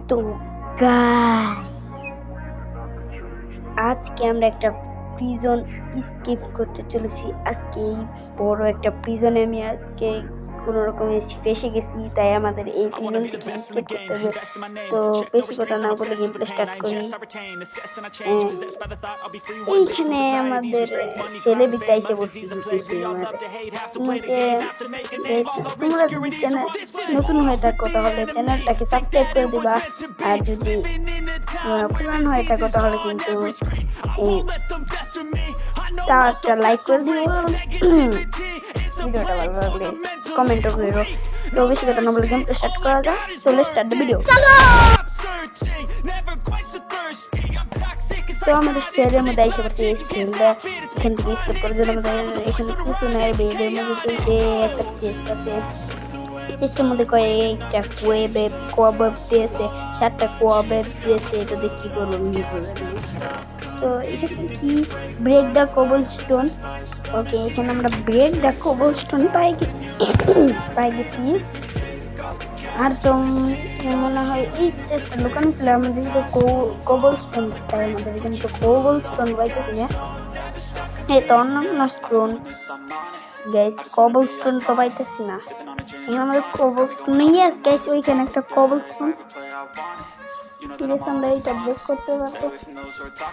তো গাইস, আজকে আমরা একটা প্রিজন স্কেপ করতে চলেছি। আজকে এই বড় একটা প্রিজনে আমি আজকে কোনো রকমে ফেসে গেছি, তাই আমাদের এই প্রিজন থেকে স্কেপ করতে হবে। তো বেশি কথা না বলে গেম প্লে স্টার্ট করি। এইখানে আমাদের সেলিব্রিটি এসে বসছি দেখি আমার তোমাকে guys, তোমরা যদি চ্যানেল নতুন হয়ে থাকো তাহলে চ্যানেলটাকে সাবস্ক্রাইব করে দিবা, আর যদি পুরান হয়ে থাকো তাহলে কিন্তু তা একটা লাইক করে দিও, ভিডিওটা ভালো লাগলে কমেন্টও করো। তো বেশি কথা না বলে গেম স্টার্ট করা যাক। তো লেটস স্টার্ট দ্য ভিডিও। তো আমাদের স্টেজের মধ্যে এসে পড়ছে এই স্কিলটা, এখান থেকে স্কিপ করে দিলে আমাদের এখানে কিছু নাই। বেডের মধ্যে চলছে একটা চেস্ট আছে, চেস্টের মধ্যে কয়েকটা কোয়াবেব দিয়েছে, 7টা কোয়াবেব দিয়েছে। এটা দিয়ে কি করবো নিজে জানি। তো এখানে কি ব্রেক দ্য কোবল স্টোন। ওকে, এখানে আমরা ব্রেক দ্য কোবল স্টোন পাই গেছি। আর তো মনে হয় এই চেষ্টা লুকানো ছিল আমাদের তো কোবল স্টোন চাই, আমাদের এখানে তো কোবল স্টোন পাইতেছি না। এই তো অন্য স্টোন গাইস, কবল স্টোন তো পাইতেছি না। এখানে আমাদের কবল স্টোন ইয়েস গাইস, ওইখানে একটা কবল স্টোন। ঠিক আছে, আমরা এইটা ব্রেক করতে পারবো।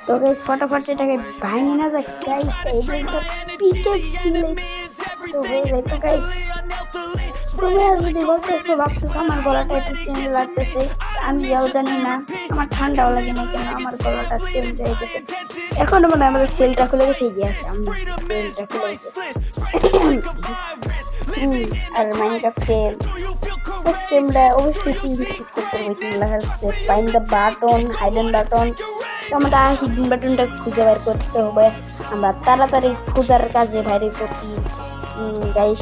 তো গাইস ফটাফট এটাকে ভাঙি না যাক গাইস, এইটা পিকেক্স দিলে তো হয়ে যায়। তো গাইস তোমরা যদি বলতেছো ভাবতেছো আমার গলাটা একটু চেঞ্জ লাগতেছে, আমি যাও জানি না, আমার ঠান্ডাও লাগে না কেন আমার গলাটা চেঞ্জ হয়ে গেছে। এখন মনে হয় আমাদের সেলটা খুলে গেছে। ইয়েস, আমরা সেলটা খুলে গেছে। আর মাইনক্রাফটে আমরা অবশ্যই ইউজ করতে হবে। কি লেখা আছে ফাইন্ড দ্য বাটন, হাইডেন বাটন। তো আমরা হিডেন বাটনটা খুঁজে বের করতে হবে। আমরা তাড়াতাড়ি খোঁজার কাজে বাইরে করছি গাইস,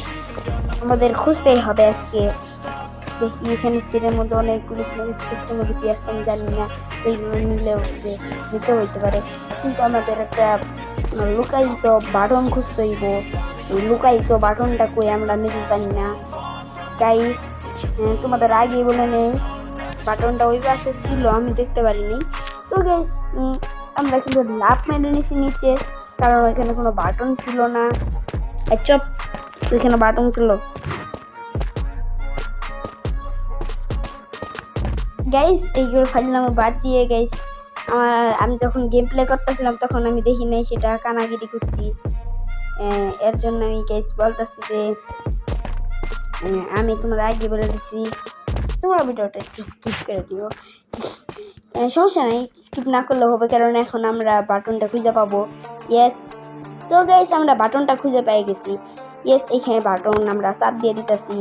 আমাদের খুঁজতেই হবে আজকে। দেখি এখানে সিটের মধ্যে অনেকগুলো সিস্টেম মধ্যে কি আছে আমি জানি না, ওইগুলো নিলেও যে নিতে হইতে পারে। কিন্তু আমাদের একটা লুকায়িত বাটন খুঁজতে হইব। ওই লুকায়িত বাটনটা কই আমরা নিজে জানি না গাইস। তোমাদের আগে বলে নেই বাটনটা ওই পাশে ছিল, আমি দেখতে পারিনি। তো গাইস আমরা কিন্তু লাভ মেরে নিছি নিচে, কারণ ওইখানে কোনো বাটন ছিল না। চপ, ওইখানে বাটন ছিল গাইস। এইগুলো ফাইলাম বাদ দিয়ে গাইস, আমি যখন গেম প্লে করতেছিলাম তখন আমি দেখি নাই, সেটা কানাগিরি করছি। এর জন্য আমি গাইস বলতেছি যে আমি তোমাদের আগে বলে দিচ্ছি, তোমরা ভিডিওটা একটু স্কিপ করে দিও। সমস্যা নাই, স্কিপ না করলেও হবে, কারণ এখন আমরা বাটনটা খুঁজে পাবো। ইয়েস, তো গাইস আমরা বাটনটা খুঁজে পেয়ে গেছি। ইয়েস, এইখানে বাটন আমরা চাপ দিয়ে দিতেছি।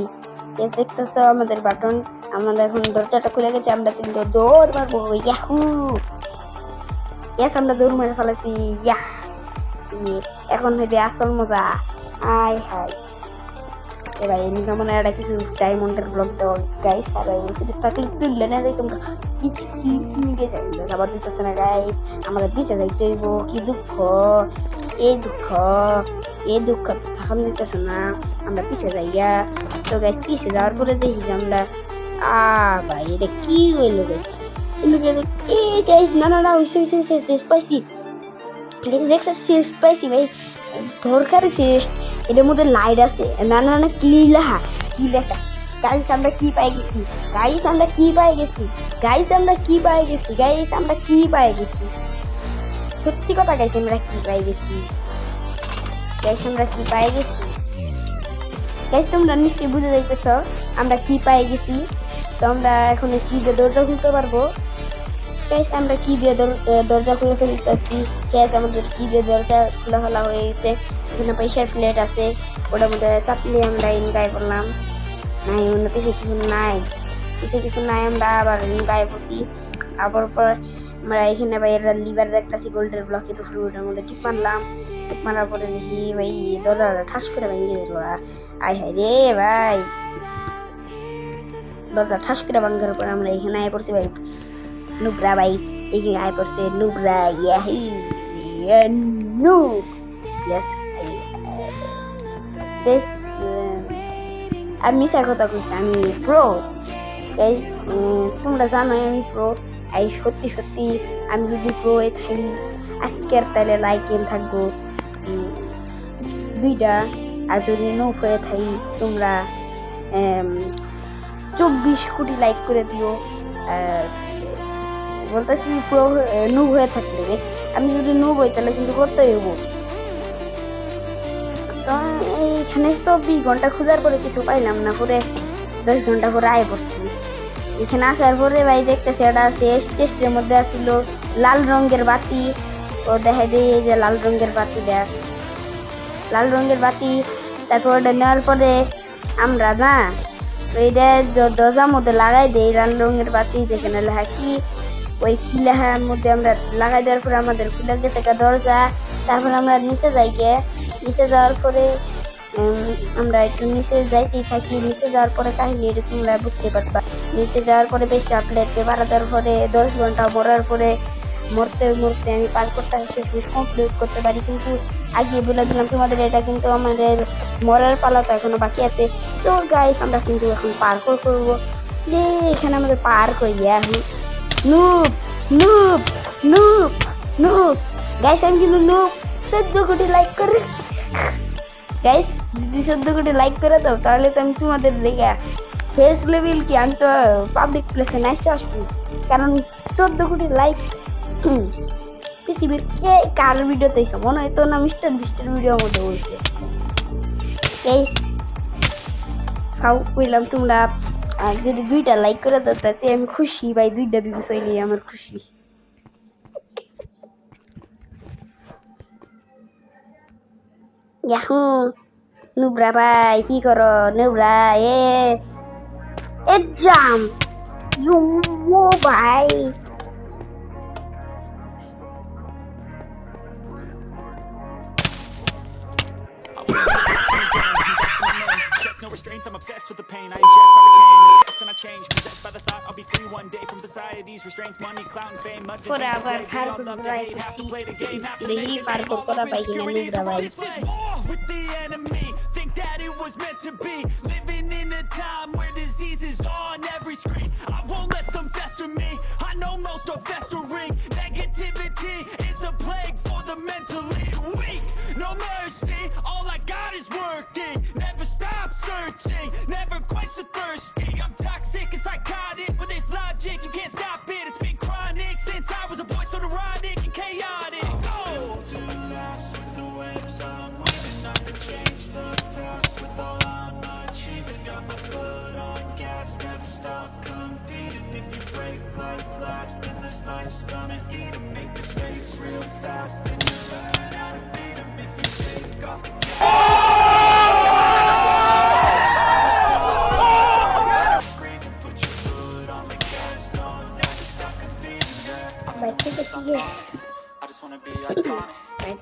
ইয়েস, দেখতেছো আমাদের বাটন। আমাদের এখন দরজাটা খুলে গেছে, আমরা কিন্তু দৌড় মারবো। ইয়াহু, ইয়েস আমরা দৌড় মারে ফেলেছি। ইয়াহ, এখন হইবে আসল মজা। আয় হাই, এবার এমনি মনে একটা কিছু ডায়মন্ডের ব্লক দেওয়া গাইস। আর সিরিজটা ক্লিক দিলে না যাই তোমরা নিয়ে যাই, আবার দিতেছে না গাইস। আমাদের পিছিয়ে যাইতে হইব। কি দুঃখ, এই দুঃখ, এই দুঃখ তখন দিতেছে না, আমরা পিছিয়ে যাইয়া। তো গাইস পিছিয়ে যাওয়ার পরে দেখি যে আমরা ভাই এটা কি হইলো গাইস, এই গাইস না না না হইছে চেস্ট পাইছি, চেস্ট পাইছি ভাই, দরকারি চেস্ট। এটার মধ্যে লাইট আছে, না না না কি লেখা, কি লেখা গাইস, আমরা কি পাই গেছি গাইস, আমরা কি পাই গেছি গাইস, আমরা কি পাই গেছি গাইস, আমরা কি পাই গেছি, সত্যি কথা গাইস, আমরা কি পাই গেছি গাইস, আমরা কি পাই গেছি গাইস। তোমরা নিশ্চয়ই বুঝে যাইতেছ আমরা কি পাই গেছি। তো আমরা এখন কি দিয়ে দরজা খুলতে পারবো গাইস, আমরা কি দিয়ে দরজা খুলে ফেলতেছি গাইস। আমাদের কি দিয়ে দরজা খোলা ফেলা হয়ে গেছে। এখানে পয়সার প্লেট আছে, ওটার মধ্যে চাপলে আমরা এনজয় করলাম। নাই অন্য কিছু নাই, কিছু নাই, আমরা আবার এনজয় করছি। আবার পর আমরা এখানে বাইরে লিভার দেখতেছি গোল্ডের ব্লকের উপরে, ওটার মধ্যে টিপ মারলাম। টিপ মারার পরে দেখি ভাই দরজাটা ঠাস করে ভেঙে দিল। আয় হায় রে ভাই, দরজা ঠাস করে ভাঙার পরে আমরা এখানে আয় পড়ছি ভাই নুবরা ভাই, এখানে আয় পড়ছে নুবরা। ইয়াহি নুব, ইয়েস দিস, আমি মিশা কথা কইছি, আমি প্রো গাইস তোমরা জানো আমি প্রো, এই সত্যি সত্যি আমি যদি প্রো এ থাকি আজকের তাহলে লাইক এম থাকবো 2টা, আর যদি নুব হয়ে থাকি তোমরা 24 কোটি লাইক করে দিও। বলতেছি প্রো নুব হয়ে থাকলে, আমি যদি নুব হই তাহলে কিন্তু করতে হইব। তো এইখানে 24 ঘন্টা খোঁজার পরে কিছু পাইলাম না, পরে 10 ঘন্টা পরে আয় পড়ছি। এখানে আসার পরে ভাই দেখতেছি এটা চেস্টের মধ্যে আসছিল লাল রঙের বাতি। তো দেখা যায় এই যে লাল রঙের বাতি দেখ, লাল রঙের বাতি। তারপর ওটা নেওয়ার পরে আমরা না ওইটা দরজার মধ্যে লাগাই দেই লাল রঙের বাতি, যেখানে লেখা কি ওই কি লেখার মধ্যে আমরা লাগাই দেওয়ার পরে আমাদের খুলে গেছে দরজা। তারপর আমরা নিচে যাই গিয়ে, নিচে যাওয়ার পরে আমরা একটু নিচে যাইতেই থাকি। নিচে যাওয়ার পরে কাহিনী এটা তোমরা বুঝতে পারবা। নিচে যাওয়ার পরে বেশ আপলেটে বাড়ানোর পরে 10 ঘন্টা মরার পরে মরতে মরতে আমি পার করতে শেষ কমপ্লিট করতে পারি। কিন্তু আগে বলে দিলাম তোমাদের এটা কিন্তু আমাদের মরার পালা তো এখনো বাকি আছে। তো গাইস আমরা কিন্তু এখন পার্কর করবো, যে এখানে আমাদের পার্ক হয়ে যায় এখন। Noob noob noob noob guys আমি কিন্তু নুব। 14 কোটি লাইক করে গাইস, যদি 14 কোটি লাইক করে দাও তাহলে তো আমি তোমাদের দেখে ফেস লেভেল কি আমি তো পাবলিক প্লেসে নাইসে আসবো, কারণ 14 কোটি লাইক পৃথিবীর কে কার ভিডিওতে এসে মনে হয় তো না মিস্টার বিস্টের ভিডিওর মধ্যে বলছে। গাইস খাও কইলাম তোমরা যদি 2টা লাইক করে দাও তাতে আমি খুশি ভাই, 2টা ভিউজ হইলে আমার খুশি। ইয়াহু নুবরা ভাই কি করো নুবরা? এ জাম ইউ ভাই No restraints, I'm obsessed with the pain. I ingest, I retain, assess and I change. Possessed by the thought I'll be free one day from society's restraints. Money, clout and fame, mud disease and plague. We all love to hate, have to play the game, have to make it. Name all our insecurities. This is war with the enemy. Think that it was meant to be. Living in a time where disease is on every screen. I won't let them fester me. I know most are festering. Negativity is a plague for the mentally weak. No mercy, all I got is working. Never stop searching, never quench the thirsty. I'm toxic and psychotic, but there's logic, you can't stop it. It's been chronic since I was a boy, so neurotic and chaotic. To last with the waves I'm moving, I could change the past with all I'm achieving. Got my foot on gas, never stop competing. If you break like glass, then this life's gonna eat 'em. Make mistakes real fast, then you learn how to beat 'em. If you take off the ভাই ঠিক আছে কি I just wanna be iconic.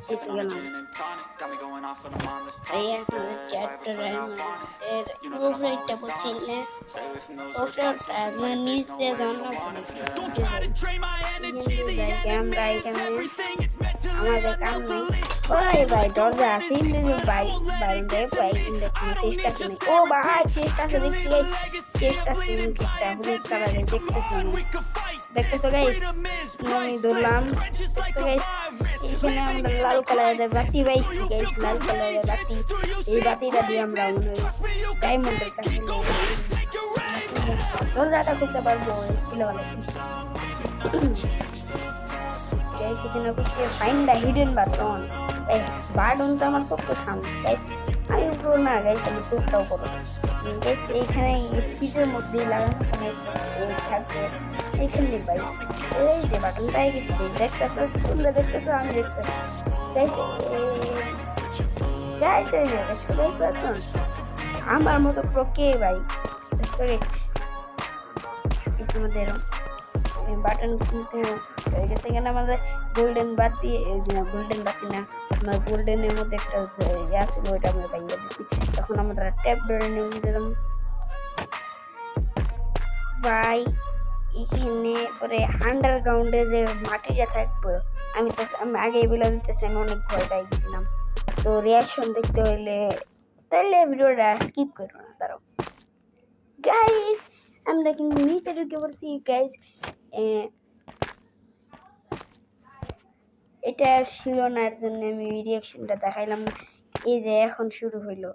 Sipping on a gin and tonic, got me going off when I'm on this ভাই topic. এখন If I ever chapter play, I want it. এর You know that I'm ওভারটা always বলছি honest. না Stay away from those who are over toxic. Keep আপনার my নিজ face, no দিয়ে way, you জানা don't want it. Don't try to drain my energy. The enemy is everything. It's mentally আমাদের and come mentally. ওই ভাই দরজা আছে ইন্দ্র ভাই বাইরে ভাই ইন্দ্র চেষ্টা করি ও ভাই চেষ্টা করে দেখছি চেষ্টা করি একটা হলুদ কালারে দেখতেছো গাইস আমি ধরলাম। দেখতেছো গাইস এখানে আমরা লাল কালারের বাতি পাইছি গাইস, লাল কালারের বাতি। এই বাতিটা দিয়ে আমরা মনে হয় ডায়মন্ডের কাছে দরজাটা খুলতে পারবো স্কিল ওয়ালা গাইস। এখানে করতে find the hidden button. Button তো আমার চোখের সামনে গাইস, আমি উপর না গাইস, আমি চোখটাও করো গাইস। এইখানে সিটের মধ্যেই লাগানো থাকবে এইখানে ভাই। এই যে বাটন পাই গেছি দেখতেছো তোমরা, দেখতেছো আমি দেখতেছি গাইস। গাইস এই যে দেখছো গাইস বাটন আমার মতো প্রো কে ভাই আমাদের বাটন কিন্তু হয়ে গেছে। এখানে আমাদের গোল্ডেন বাতি, গোল্ডেন বাতি না আমার গোল্ডেনের মধ্যে একটা ইয়া ছিল, ওইটা আমরা পাইয়ে দিচ্ছি। তখন আমরা ট্যাপ ধরে নিয়ে দিলাম ভাই। এখানে পরে আন্ডারগ্রাউন্ডে যে মাটিটা থাকবো আমি আগেই বলে দিতেছি, আমি অনেক ভয় পাই গেছিলাম। তো রিয়াকশন দেখতে হইলে তাহলে ভিডিওটা স্কিপ করো না। দাঁড়াও গাইস, আমরা কিন্তু নিচে ঢুকে পড়ছি গাইস। এটা ছিল না, এর জন্য আমি রিয়াকশনটা দেখাইলাম না। এই যে এখন শুরু হইলো,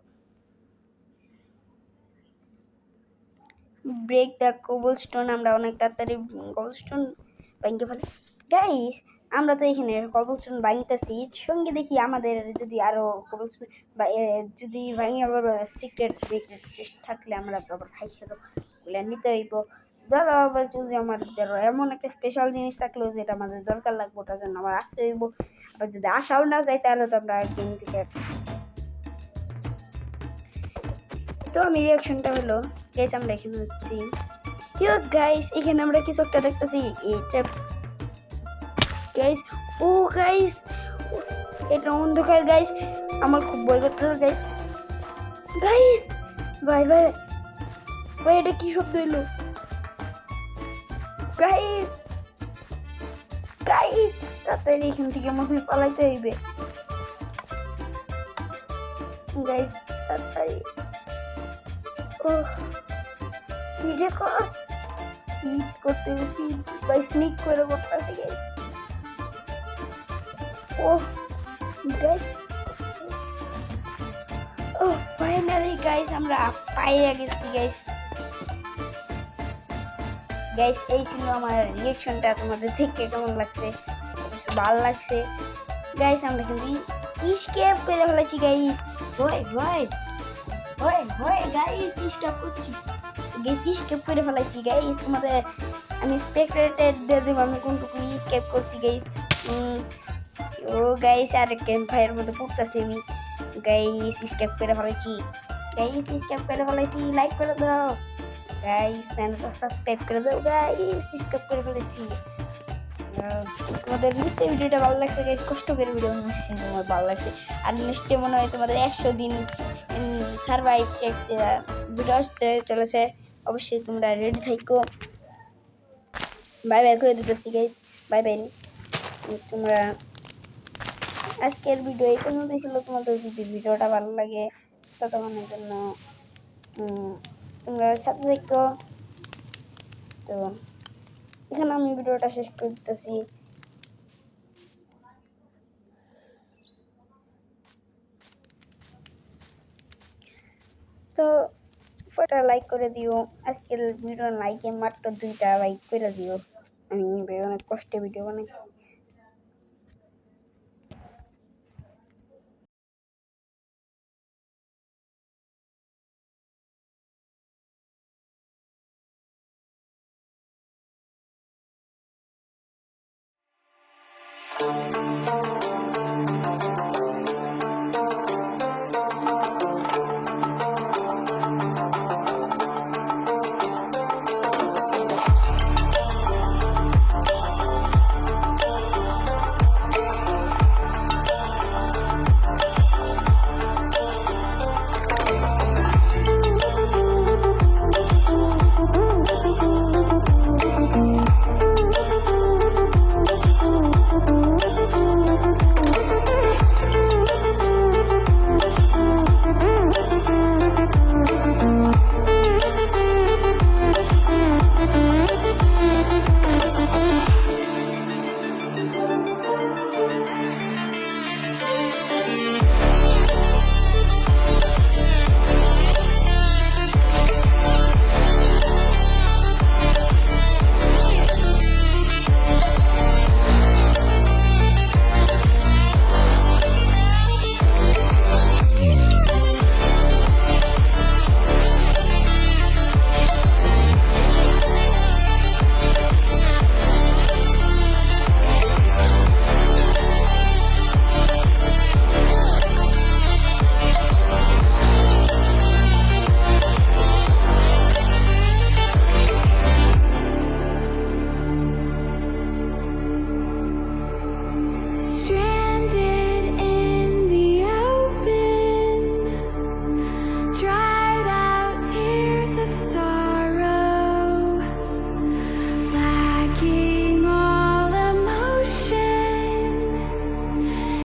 ব্রেক দ্য কবলস্টোন। আমরা অনেক তাড়াতাড়ি কবলস্টোন ভাঙতে ফেলি গাইস। আমরা তো এখানে কবলস্টোন ভাঙতেছি, সঙ্গে দেখি আমাদের যদি আরো কবলস্টোন বা যদি ভাঙে আবার সিক্রেট থাকলে আমরা তো আবার খাই খেলো ওগুলো নিতে হইব। ধরো আবার যদি আমার ধরো এমন একটা স্পেশাল জিনিস থাকলো যেটা আমাদের দরকার লাগবে, ওটার জন্য আমার আসতে হইব। আবার যদি আসাও না যায় তাহলে তো আমরা গেম থেকে। তো আমি রিয়াকশনটা হলো গাইস, আমরা এখানে হচ্ছি ইয়ো গাইস, এখানে আমরা কিছু একটা দেখতেছি। এটা গাইস, ও গাইস, এটা অন্ধকার গাইস, আমার খুব ভয় করতেছে গাইস। গাইস ভাই ভাই ভাই, এটা কি শব্দ হইলো গাইস? গাইস তাড়াতাড়ি এখান থেকে আমাকে পালাইতে হইবে গাইস, তাড়াতাড়ি। ও স্পিডে কর, স্পিড করতে হবে, স্পিড বাই স্নিক করে করতেছি গাইস। ও গাইস, ও ফাইনালি গাইস আমরা পাইয়া গেছি গাইস। গাইস এই ছিল আমার রিঅ্যাকশনটা, তোমাদের থেকে কেমন লাগছে? ভালো লাগছে গাইস। আমরা কিন্তু স্কেপ করে ফেলেছি গাইস। ভয় ভয় ভয় ভয় গাইস, স্কেপ করছি গাইস, স্কেপ করে ফেলেছি গাইস। তোমাদের আমি স্পেক্টেটেড দিয়ে দেবো আমি কোনটুকু স্কেপ করছি গাইস। ও গাইস, আর ক্যাম্প ফায়ার মধ্যে পড়তেছি আমি গাইস, স্কেপ করে ফেলেছি গাইস, স্কেপ করে ফেলেছি। লাইক করে দাও গাইস, চ্যানেলটা সাবস্ক্রাইব করে দাও গাইস, স্কেপ করে ফেলেছি। তোমাদের নিশ্চয়ই ভিডিওটা ভালো লাগছে গাইস, কষ্ট করে ভিডিও বানাচ্ছি, তোমার ভালো লাগছে। আর নিশ্চয়ই মনে হয় তোমাদের 100 দিন সার্ভাইভ ভিডিও আসতে চলেছে, অবশ্যই তোমরা রেডি থাকো। বাই বাই করে দিতেছি গাইস, বাই বাই। তোমরা আজকের ভিডিও এই পর্যন্তই ছিল। তোমাদের যদি ভিডিওটা ভালো লাগে ততক্ষণের জন্য তোমরা সাথে থাকো। তো এখানে আমি ভিডিওটা শেষ করে দিতেছি। তো ফটো লাইক করে দিও, আজকের ভিডিও লাইকে মাত্র 2টা লাইক করে দিও। আমি অনেক কষ্টে ভিডিও বানাই।